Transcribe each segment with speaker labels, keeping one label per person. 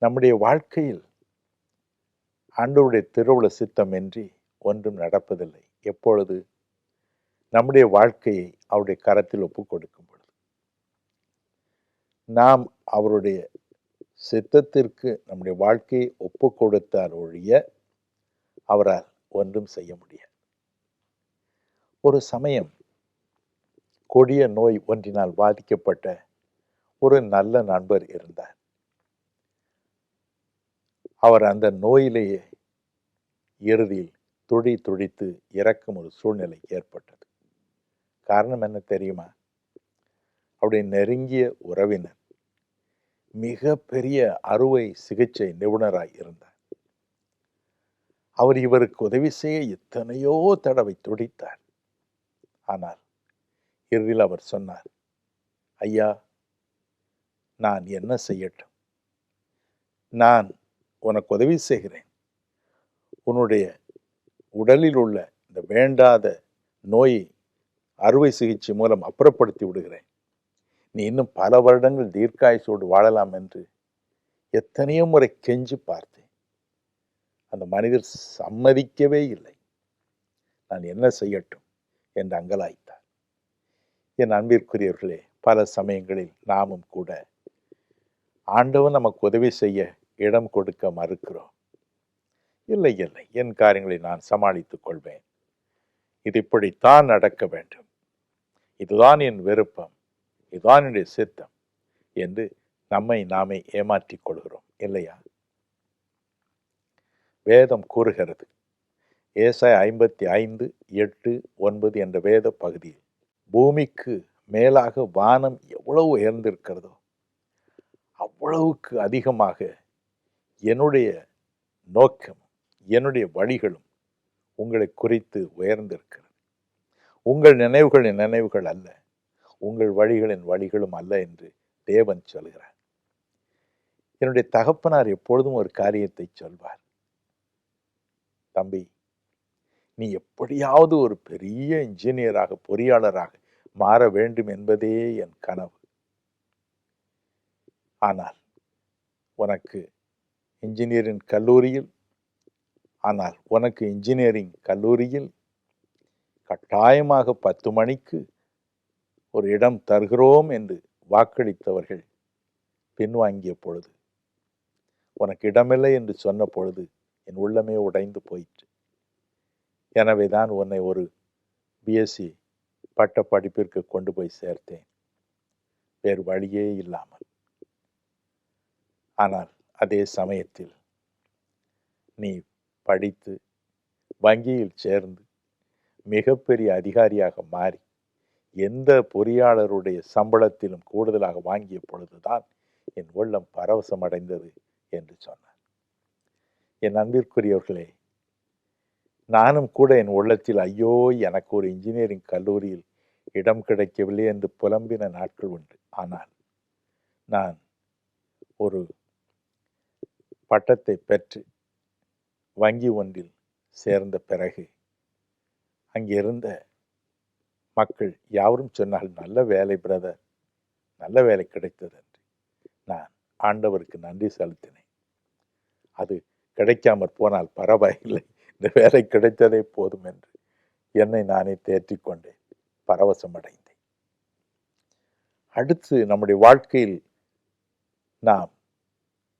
Speaker 1: நம்முடைய வாழ்க்கையில் ஆண்டவருடைய திருவுள சித்தமின்றி ஒன்றும் நடப்பதில்லை. எப்பொழுது நம்முடைய வாழ்க்கையை அவருடைய கரத்தில் ஒப்புக் கொடுக்கும் பொழுது, நாம் அவருடைய சித்தத்திற்கு நம்முடைய வாழ்க்கையை ஒப்புக் கொடுத்தால் ஒழிய அவரால் ஒன்றும் செய்ய முடியாது. ஒரு சமயம் கொடிய நோய் ஒன்றினால் பாதிக்கப்பட்ட ஒரு நல்ல நண்பர் இருந்தார். அவர் அந்த நோயிலேயே இறுதியில் துடித்து இறக்கும் ஒரு சூழ்நிலை ஏற்பட்டது. காரணம் என்ன தெரியுமா? அவருடைய நெருங்கிய உறவினர் மிக பெரிய அறுவை சிகிச்சை நிபுணராய் இருந்தார். அவர் இவருக்கு உதவி செய்ய எத்தனையோ தடவை துடித்தார். ஆனால் இறுதியில் அவர் சொன்னார், ஐயா, நான் என்ன செய்யட்டும்? நான் உனக்கு உதவி செய்கிறேன். உன்னுடைய உடலில் உள்ள இந்த வேண்டாத நோயை அறுவை சிகிச்சை மூலம் அப்புறப்படுத்தி விடுகிறேன். நீ இன்னும் பல வருடங்கள் தீர்க்காயுசோடு வாழலாம் என்று எத்தனையோ முறை கெஞ்சி பார்த்தேன். அந்த மனிதர் சம்மதிக்கவே இல்லை. நான் என்ன செய்யட்டும் என்று அங்கலாய்த்தார். என் அன்பிற்குரியவர்களே, பல சமயங்களில் நாமும் கூட ஆண்டவன் நமக்கு உதவி செய்ய இடம் கொடுக்க மறுக்கிறோம். இல்லை, என் காரியங்களை நான் சமாளித்துக் கொள்வேன். இது இப்படித்தான் நடக்க வேண்டும். இதுதான் என் விருப்பம், இதுதான் என்னுடைய சித்தம் என்று நம்மை நாமே ஏமாற்றிக் கொள்கிறோம் இல்லையா? வேதம் கூறுகிறது, ஏசாயா 55:8-9 என்ற வேத பகுதியில், பூமிக்கு மேலாக வானம் எவ்வளவு உயர்ந்திருக்கிறதோ அவ்வளவுக்கு அதிகமாக என்னுடைய நோக்கம், என்னுடைய வழிகளும் உங்களை குறித்து உயர்ந்திருக்கிறது. உங்கள் நினைவுகளின் நினைவுகள் அல்ல, உங்கள் வழிகளின் வழிகளும் அல்ல என்று தேவன் சொல்கிறார். என்னுடைய தகப்பனார் எப்பொழுதும் ஒரு காரியத்தை சொல்வார், தம்பி, நீ எப்படியாவது ஒரு பெரிய இன்ஜினியராக, பொறியாளராக மாற வேண்டும் என்பதே என் கனவு. ஆனால் உனக்கு இன்ஜினியரிங் கல்லூரியில் கட்டாயமாக 10 மணிக்கு ஒரு இடம் தருகிறோம் என்று வாக்களித்தவர்கள் பின்வாங்கிய பொழுது, உனக்கு இடமில்லை என்று சொன்ன பொழுது என் உள்ளமே உடைந்து போயிற்று. எனவே தான் உன்னை ஒரு பிஎஸ்சி பட்ட படிப்பிற்கு கொண்டு போய் சேர்த்தேன், வேறு வழியே இல்லாமல். ஆனால் அதே சமயத்தில் நீ படித்து வங்கியில் சேர்ந்து மிகப்பெரிய அதிகாரியாக மாறி எந்த பொறியாளருடைய சம்பளத்திலும் கூடுதலாக வாங்கிய பொழுதுதான் என் உள்ளம் பரவசம் அடைந்தது என்று சொன்னார். என் அன்பிற்குரியவர்களே, நானும் கூட என் உள்ளத்தில், ஐயோ, எனக்கு ஒரு இன்ஜினியரிங் கல்லூரியில் இடம் கிடைக்கவில்லை என்று புலம்பின நாட்கள் உண்டு. ஆனால் நான் ஒரு பட்டத்தை பெற்று வங்கி ஒன்றில் சேர்ந்த பிறகு அங்கிருந்த மக்கள் யாவரும் சொன்னால், நல்ல வேலை பிரதர், நல்ல வேலை கிடைத்தது என்று. நான் ஆண்டவருக்கு நன்றி செலுத்தினேன். அது கிடைக்காமற் போனால் பரவாயில்லை, இந்த வேலை கிடைத்ததே போதும் என்று என்னை நானே தேற்றிக் கொண்டேன், பரவசம் அடைந்தேன். அடுத்து நம்முடைய வாழ்க்கையில் நாம்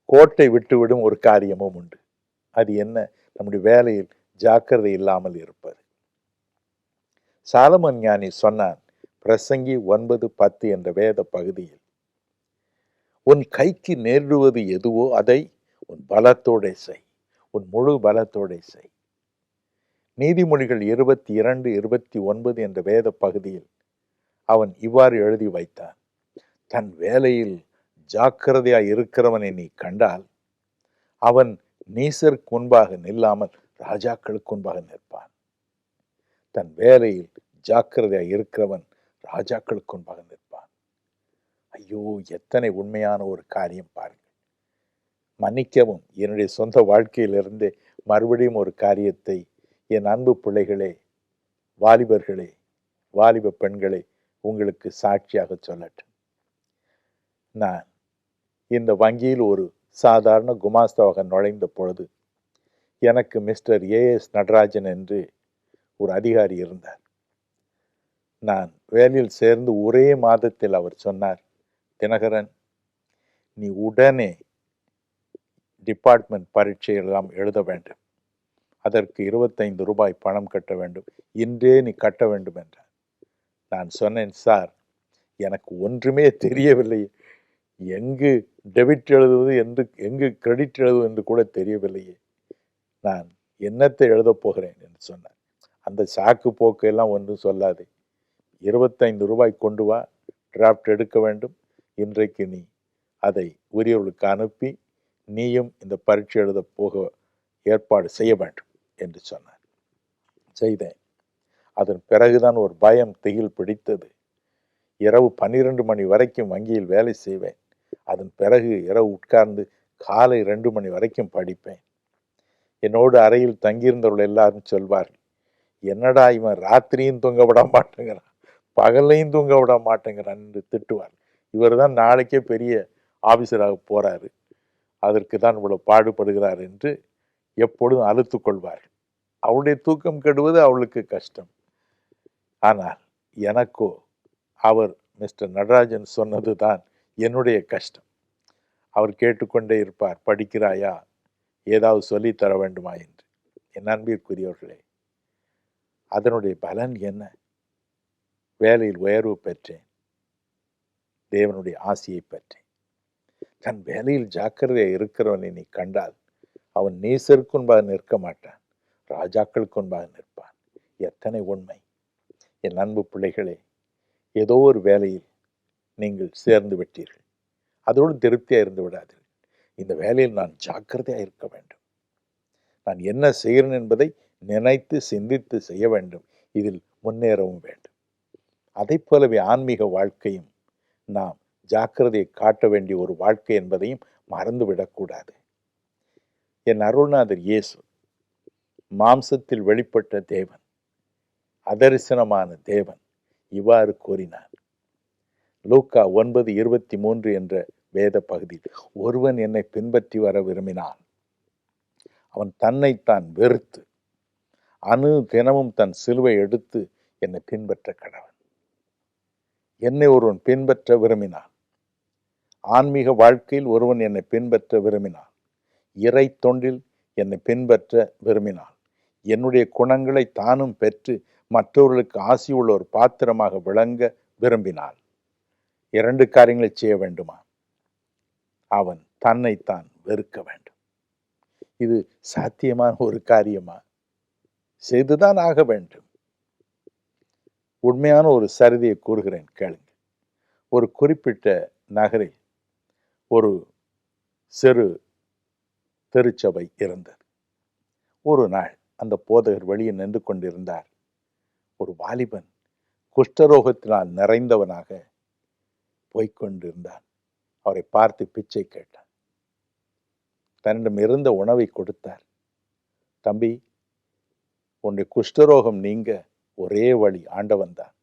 Speaker 1: கோட்டை விட்டுவிடும் ஒரு காரியமும் உண்டு. அது என்ன? நம்முடைய வேலையில் ஜாக்கிரதை இல்லாமல் இருப்பது. சாலமன் ஞானி சொன்னான், பிரசங்கி 9:10 என்ற வேத பகுதியில், உன் கைக்கு நேரிடுவது எதுவோ அதை உன் பலத்தோட செய், உன் முழு பலத்தோட செய். நீதிமொழிகள் 22:29 என்ற வேத பகுதியில் அவன் இவ்வாறு எழுதி வைத்தான், தன் வேலையில் ஜாக்கிரதையாய் இருக்கிறவனை நீ கண்டால் அவன் நீசருக்கு முன்பாக நில்லாமல் ராஜாக்களுக்கு முன்பாக நிற்பான். தன் வேலையில் ஜாக்கிரதையாய் இருக்கிறவன் ராஜாக்களுக்கு முன்பாக நிற்பான். ஐயோ, எத்தனை உண்மையான ஒரு காரியம் பாருங்கள். மன்னிக்கவும், என்னுடைய சொந்த வாழ்க்கையிலிருந்து மறுபடியும் ஒரு காரியத்தை என் அன்பு பிள்ளைகளே, வாலிபர்களே, வாலிப பெண்களே உங்களுக்கு சாட்சியாக சொல்லட்டும். நான் இந்த வங்கியில் ஒரு சாதாரண குமாஸ்தாவாக நுழைந்த பொழுது எனக்கு மிஸ்டர் ஏஎஸ் நடராஜன் என்று ஒரு அதிகாரி இருந்தார். நான் வேலையில் சேர்ந்து ஒரே மாதத்தில் அவர் சொன்னார், தினகரன், நீ உடனே டிபார்ட்மெண்ட் பரீட்சையெல்லாம் எழுத வேண்டும். அதற்கு 25 ரூபாய் பணம் கட்ட வேண்டும். இன்றே நீ கட்ட வேண்டும் என்றார். நான் சொன்னேன், சார், எனக்கு ஒன்றுமே தெரியவில்லை. எங்கு டெபிட் எழுதுவது என்று எங்கு கிரெடிட் எழுதுவது என்று கூட தெரியவில்லையே. நான் என்னத்தை எழுதப் போகிறேன் என்று சொன்னார். அந்த சாக்கு போக்கு எல்லாம் ஒன்றும் சொல்லாது. 25 ரூபாய் கொண்டு வா, டிராஃப்ட் எடுக்க வேண்டும். இன்றைக்கு நீ அதை உரியவர்களுக்கு அனுப்பி நீயும் இந்த பரீட்சை எழுத போக ஏற்பாடு செய்ய வேண்டும் என்று சொன்னார். செய்தேன். அதன் பிறகுதான் ஒரு பயம் திகில் பிடித்தது. இரவு 12 மணி வரைக்கும் வங்கியில் வேலை செய்வேன். அதன் பிறகு இரவு உட்கார்ந்து காலை 2 மணி வரைக்கும் படிப்பேன். என்னோடு அறையில் தங்கியிருந்தவர்கள் எல்லாரும் சொல்வார்கள், என்னடா இவன் ராத்திரியும் தூங்க விட மாட்டேங்கிறான், பகலையும் தூங்க விட மாட்டேங்கிறான் என்று திட்டுவார். இவர் தான் நாளைக்கே பெரிய ஆபீசராக போறாரு, அதற்கு தான் இவ்வளவு பாடுபடுகிறார் என்று எப்பொழுதும் அழுத்து கொள்வார்கள். அவளுடைய தூக்கம் கெடுவது அவளுக்கு கஷ்டம். ஆனால் எனக்கோ அவர் மிஸ்டர் நடராஜன் சொன்னது தான் என்னுடைய கஷ்டம். அவர் கேட்டுக்கொண்டே இருப்பார், படிக்கிறாயா, ஏதாவது சொல்லி தர வேண்டுமா என்று. என் அன்பிற்குரியவர்களே, அதனுடைய பலன் என்ன? வேலையில் உயர்வு பெற்றேன், தேவனுடைய ஆசியை பெற்றேன். தன் வேலையில் ஜாக்கிரதையாக இருக்கிறவனை நீ கண்டால் அவன் நேசருக்கு முன்பாக நிற்க மாட்டான், ராஜாக்களுக்கு முன்பாக நிற்பான். எத்தனை உண்மை! என் அன்பு பிள்ளைகளே, ஏதோ ஒரு வேலையில் நீங்கள் சேர்ந்து விட்டீர்கள், அதோடு திருப்தியாக இருந்து விடாதீர்கள். இந்த வேலையில் நான் ஜாக்கிரதையாக இருக்க வேண்டும், நான் என்ன செய்கிறேன் என்பதை நினைத்து சிந்தித்து செய்ய வேண்டும், இதில் முன்னேறவும் வேண்டும். அதை போலவே ஆன்மீக வாழ்க்கையும் நாம் ஜாக்கிரதையை காட்ட வேண்டிய ஒரு வாழ்க்கை என்பதையும் மறந்துவிடக்கூடாது. என் அருள்நாதர் இயேசு மாம்சத்தில் வெளிப்பட்ட தேவன், அதரிசனமான தேவன் இவ்வாறு கூறினார். லூக்கா 9:23 என்ற வேத பகுதியில், ஒருவன் என்னை பின்பற்றி வர விரும்பினான், அவன் தன்னைத்தான் வெறுத்து தினமும் தன் சிலுவை எடுத்து என்னை பின்பற்ற கடவன். என்னை ஒருவன் பின்பற்ற விரும்பினான், ஆன்மீக வாழ்க்கையில் ஒருவன் என்னை பின்பற்ற விரும்பினான், இறை தொண்டில் என்னை பின்பற்ற விரும்பினான், என்னுடைய குணங்களை தானும் பெற்று மற்றவர்களுக்கு ஆசி உள்ள ஒரு பாத்திரமாக விளங்க விரும்பினான், 2 காரியங்களை செய்ய வேண்டுமா? அவன் தன்னைத்தான் வெறுக்க வேண்டும். இது சாத்தியமான ஒரு காரியமா? செய்துதான் ஆக வேண்டும். உண்மையான ஒரு சரிதையை கூறுகிறேன், கேளுங்க. ஒரு குறிப்பிட்ட நகரில் ஒரு சிறு திருச்சபை இருந்தது. ஒரு நாள் அந்த போதகர் வெளியே நின்று கொண்டிருந்தார். ஒரு வாலிபன் குஷ்டரோகத்தினால் நிறைந்தவனாக போய்கொண்டிருந்தான். அவரை பார்த்து பிச்சை கேட்டான். தன்னிடம் இருந்த உணவை கொடுத்தார். தம்பி, உன்னுடைய குஷ்டரோகம் நீங்க ஒரே வழி ஆண்டவன் தான்,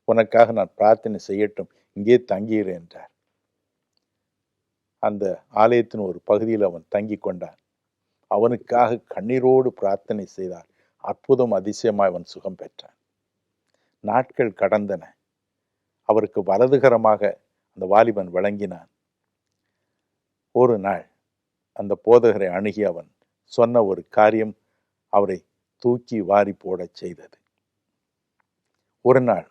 Speaker 1: உனக்காக நான் பிரார்த்தனை செய்யட்டும், இங்கே தங்கியிரு என்றார். அந்த ஆலயத்தின் ஒரு பகுதியில் அவன் தங்கி கொண்டான். அவனுக்காக கண்ணீரோடு பிரார்த்தனை செய்தார். அற்புதம் அதிசயமாய் அவன் சுகம் பெற்றான். நாட்கள் கடந்தன. அவருக்கு வலதுகரமாக அந்த வாலிபன் விளங்கினான். ஒரு நாள் அந்த போதகரை அணுகி அவன் சொன்ன ஒரு காரியம் அவரை தூக்கி வாரி போடச் செய்தது. ஒரு நாள்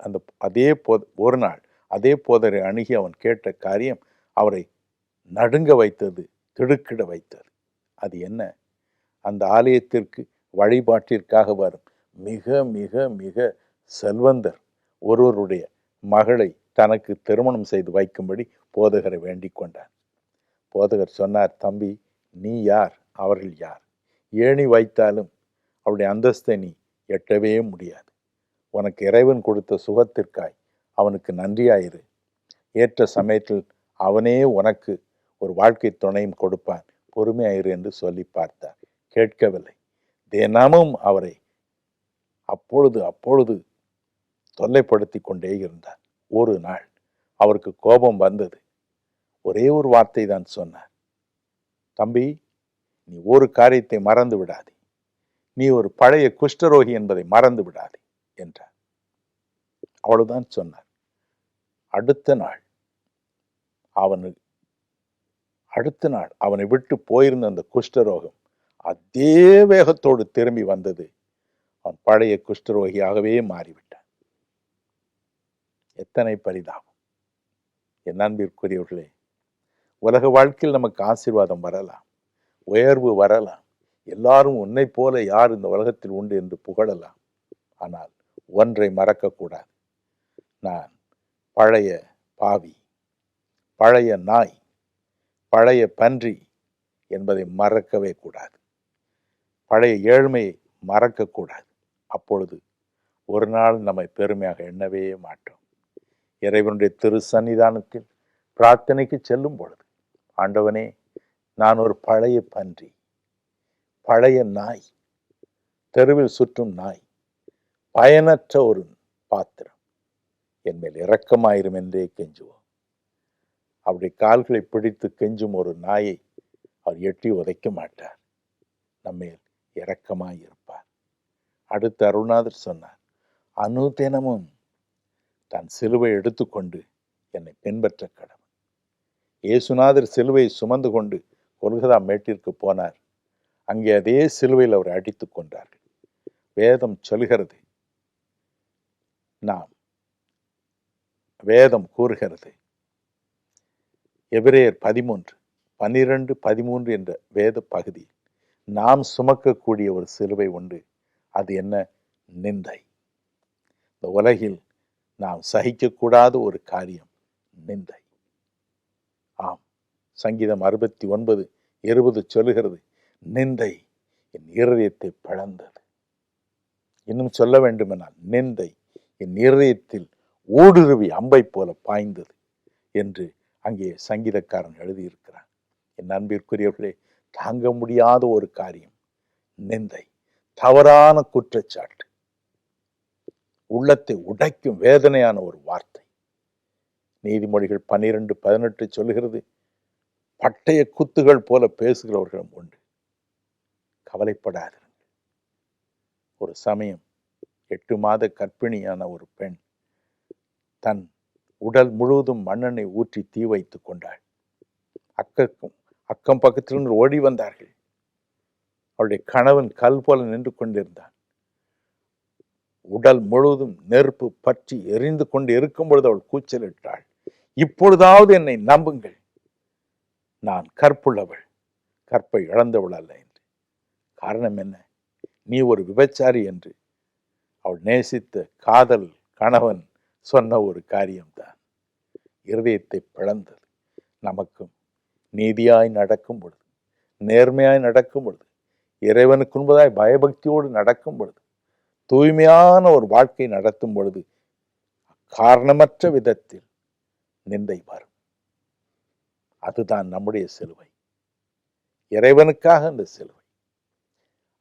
Speaker 1: அதே போதகரை அணுகி அவன் கேட்ட காரியம் அவரை நடுங்க வைத்தது, திடுக்கிட வைத்தது. அது என்ன? அந்த ஆலயத்திற்கு வழிபாட்டிற்காக வரும் மிக மிக மிக செல்வந்தர் ஒருவருடைய மகளை தனக்கு திருமணம் செய்து வைக்கும்படி போதகரை வேண்டிக் கொண்டார். போதகர் சொன்னார், தம்பி, நீ யார், அவர்கள் யார்? ஏணி வைத்தாலும் அவருடைய அந்தஸ்தை நீ எட்டவே முடியாது. உனக்கு இறைவன் கொடுத்த சுகத்திற்காய் அவனுக்கு நன்றியாயிரு. ஏற்ற சமயத்தில் அவனே உனக்கு ஒரு வாழ்க்கை துணையும் கொடுப்பான், பொறுமையாயிரு என்று சொல்லி பார்த்தார். கேட்கவில்லை. தினமும் அவரை அப்பொழுது தொல்லைப்படுத்தி கொண்டே இருந்தார். ஒரு நாள் அவருக்கு கோபம் வந்தது. ஒரே ஒரு வார்த்தை தான் சொன்னார், தம்பி, நீ ஒரு காரியத்தை மறந்து விடாதே, நீ ஒரு பழைய குஷ்டரோகி என்பதை மறந்து விடாதே என்றார். அவ்வளவுதான் சொன்னார். அடுத்த நாள் அவனை விட்டு போயிருந்த அந்த குஷ்டரோகம் அதே வேகத்தோடு திரும்பி வந்தது. அவன் பழைய குஷ்டரோகியாகவே மாறிவிட்டான். எத்தனை பரிதாபம்! என் அன்பிற்குரியவர்களே, உலக வாழ்க்கையில் நமக்கு ஆசீர்வாதம் வரலாம், உயர்வு வரலாம், எல்லாரும் உன்னை போல யார் இந்த உலகத்தில் உண்டு என்று புகழலாம். ஆனால் ஒன்றை மறக்கக்கூடாது. நான் பழைய பாவி, பழைய நாய், பழைய பன்றி என்பதை மறக்கவே கூடாது. பழைய ஏழ்மையை மறக்கக்கூடாது. அப்பொழுது ஒரு நாள் நம்மை பெருமையாக எண்ணவே மாட்டோம். இறைவனுடைய திரு சன்னிதானத்தில் பிரார்த்தனைக்கு செல்லும் பொழுது, ஆண்டவனே, நான் ஒரு பழைய பன்றி, பழைய நாய், தெருவில் சுற்றும் நாய், பயனற்ற ஒரு பாத்திரம், என்மேல் இரக்கமாயிரும் என்றே கெஞ்சுவோம். அவருடைய கால்களை பிடித்து கெஞ்சும் ஒரு நாயை அவர் எட்டி உதைக்க மாட்டார். நம்மேல் இரக்கமாயிருப்பார். அடுத்து அருள்நாதர் சொன்னார், அனுதினமும் தன் சிலுவை எடுத்துக்கொண்டு என்னை பின்பற்ற கடவுள். இயேசுநாதர் சிலுவை சுமந்து கொண்டு கொல்கதா மேட்டிற்கு போனார். அங்கே அதே சிலுவையில் அவர் அடித்து கொண்டார்கள். வேதம் சொல்கிறது, வேதம் கூறுகிறது, எபிரேயர் 13:12-13 என்ற வேத பகுதியில் நாம் சுமக்கக்கூடிய ஒரு சிலுவை உண்டு. அது என்ன? நிந்தை. இந்த உலகில் நாம் சகிக்கக்கூடாத ஒரு காரியம் நிந்தை. ஆம், சங்கீதம் 69:20 சொல்லுகிறது, நிந்தை என் இருதயத்தை பிளந்தது. இன்னும் சொல்ல வேண்டுமென்றால், நிந்தை என் இருதயத்தில் ஊடுருவி அம்பை போல பாய்ந்தது என்று அங்கே சங்கீதக்காரன் எழுதியிருக்கிறான். என் அன்பிற்குரியவர்களே, தாங்க முடியாத ஒரு காரியம் நிந்தை, தவறான குற்றச்சாட்டு, உள்ளத்தை உடைக்கும் வேதனையான ஒரு வார்த்தை. நீதிமொழிகள் 12:18 சொல்லுகிறது, பட்டய குத்துகள் போல பேசுகிறவர்களும் உண்டு. கவலைப்படாதீர்கள். ஒரு சமயம் 8 மாத கர்ப்பிணியான ஒரு பெண் தன் உடல் முழுவதும் மண்ணெண்ணை ஊற்றி தீ வைத்துக் கொண்டாள். அக்கம் பக்கத்திலிருந்து ஓடி வந்தார்கள். அவளுடைய கணவன் கல் போல நின்று கொண்டிருந்தான். உடல் முழுவதும் நெருப்பு பற்றி எரிந்து கொண்டு இருக்கும் பொழுது அவள் கூச்சலிட்டாள், இப்பொழுதாவது என்னை நம்புங்கள், நான் கற்புள்ளவள், கற்பை இழந்தவள் அல்ல என்று. காரணம் என்ன? நீ ஒரு விபச்சாரி என்று அவள் நேசித்த காதல் கணவன் சொன்ன ஒரு காரியம்தான் இருதயத்தை பிளந்தது. நமக்கும் நீதியாய் நடக்கும் பொழுது, நேர்மையாய் நடக்கும் பொழுது, இறைவனுக்கு முன்பதாய் பயபக்தியோடு நடக்கும் பொழுது, தூய்மையான ஒரு வாழ்க்கை நடத்தும் பொழுது காரணமற்ற விதத்தில் நிந்தை வரும். அதுதான் நம்முடைய சிலுவை. இறைவனுக்காக அந்த சிலுவை,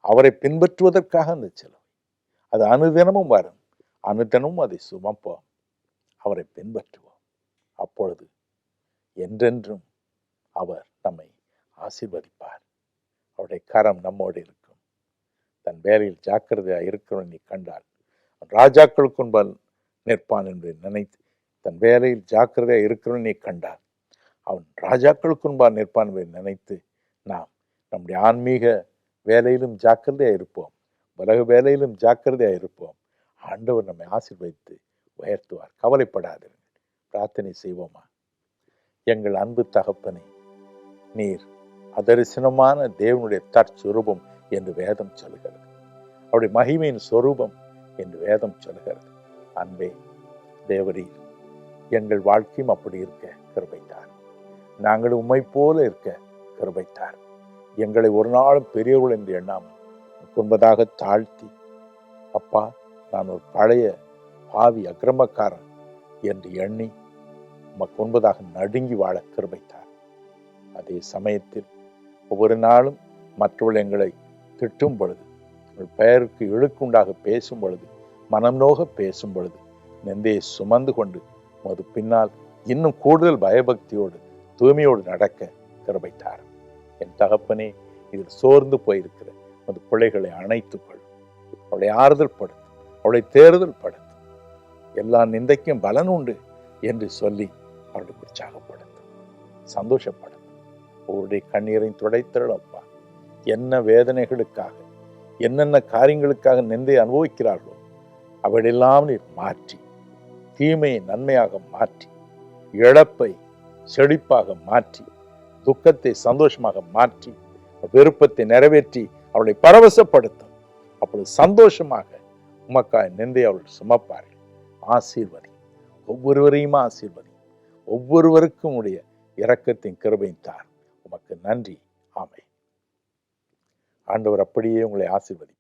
Speaker 1: அவரை பின்பற்றுவதற்காக அந்த சிலுவை. அது அனுதினமும் வரும். அனுதினமும் அதை சுமப்போம், அவரை பின்பற்றுவோம். அப்பொழுது என்றென்றும் அவர் நம்மை ஆசீர்வதிப்பார். அவருடைய கரம் நம்மோடு இருக்கும். தன் வேலையில் ஜாக்கிரதையாக இருக்கிறவன் நீ கண்டால் ராஜாக்களுக்கு முன்பால் நிற்பான் என்று நினைத்து, தன் வேலையில் ஜாக்கிரதையாக இருக்கிறவன் நீ கண்டால் அவன் ராஜாக்களுக்கு முன்பால் நிற்பான் என்று நினைத்து, நாம் நம்முடைய ஆன்மீக வேலையிலும் ஜாக்கிரதையாக இருப்போம், உலக வேலையிலும் ஜாக்கிரதையாக இருப்போம். ஆண்டவர் நம்மை ஆசீர்வதித்து உயர்த்துவார். கவலைப்படாதீர்கள். பிரார்த்தனை செய்வோமா? எங்கள் அன்பு தகப்பனே, நீர் அதரிசனமான தேவனுடைய தற்சுரூபம் என்று வேதம் சொல்கிறது. அவருடைய மகிமையின் சொரூபம் என்று வேதம் சொல்கிறது. அன்பே, தேவரீர், எங்கள் வாழ்க்கையும் அப்படி இருக்க கிருபைத்தார். நாங்கள் உம்மை போல இருக்க கிருபைத்தார். எங்களை ஒரு நாளும் பெரியவர்கள் என்று எண்ணாமல் முன்பதாக தாழ்த்தி, அப்பா, நான் ஒரு பழைய பாவி அக்கிரமக்காரன் என்று எண்ணி உமக்கு முன்பதாக நடுங்கி வாழ கிருபைத்தார். அதே சமயத்தில் ஒவ்வொரு நாளும் மற்றவர்கள் எங்களை திட்டும் பொழுது, உங்கள் பெயருக்கு இழுக்குண்டாக பேசும் பொழுது, மனம் நோக பேசும் பொழுது, நெந்தையை சுமந்து கொண்டு பின்னால் இன்னும் கூடுதல் பயபக்தியோடு தூய்மையோடு நடக்க கிருபைத்தார். என் தகப்பனே, இதில் சோர்ந்து போயிருக்கிற அந்த பிள்ளைகளை அணைத்துக் கொள்ளும், அவளை ஆறுதல் படுத்தும், அவளை தேறுதல் படுத்தும். எல்லா நிந்தைக்கும் பலன் உண்டு என்று சொல்லி அவளை உற்சாகப்படுத்தும், சந்தோஷப்படுத்தும். அவருடைய கண்ணீரையும் துடைத்தருளப்பா. என்ன வேதனைகளுக்காக, என்னென்ன காரியங்களுக்காக நிந்தை அனுபவிக்கிறார்களோ அவளெல்லாம் நீர் மாற்றி, தீமையை நன்மையாக மாற்றி, இழப்பை செழிப்பாக மாற்றி, துக்கத்தை சந்தோஷமாக மாற்றி, விருப்பத்தை நிறைவேற்றி அவளை பரவசப்படுத்தும். அப்பொழுது சந்தோஷமாக உமக்காய் நிந்தை அவள் சுமப்பார்கள். ஆசீர்வதி, ஒவ்வொருவரையும் ஆசீர்வதி, ஒவ்வொருவருக்கும் உடைய இரக்கத்தின் கிருபையின் தார். உமக்கு நன்றி. ஆமென். ஆண்டவர் அப்படியே உங்களை ஆசீர்வதி.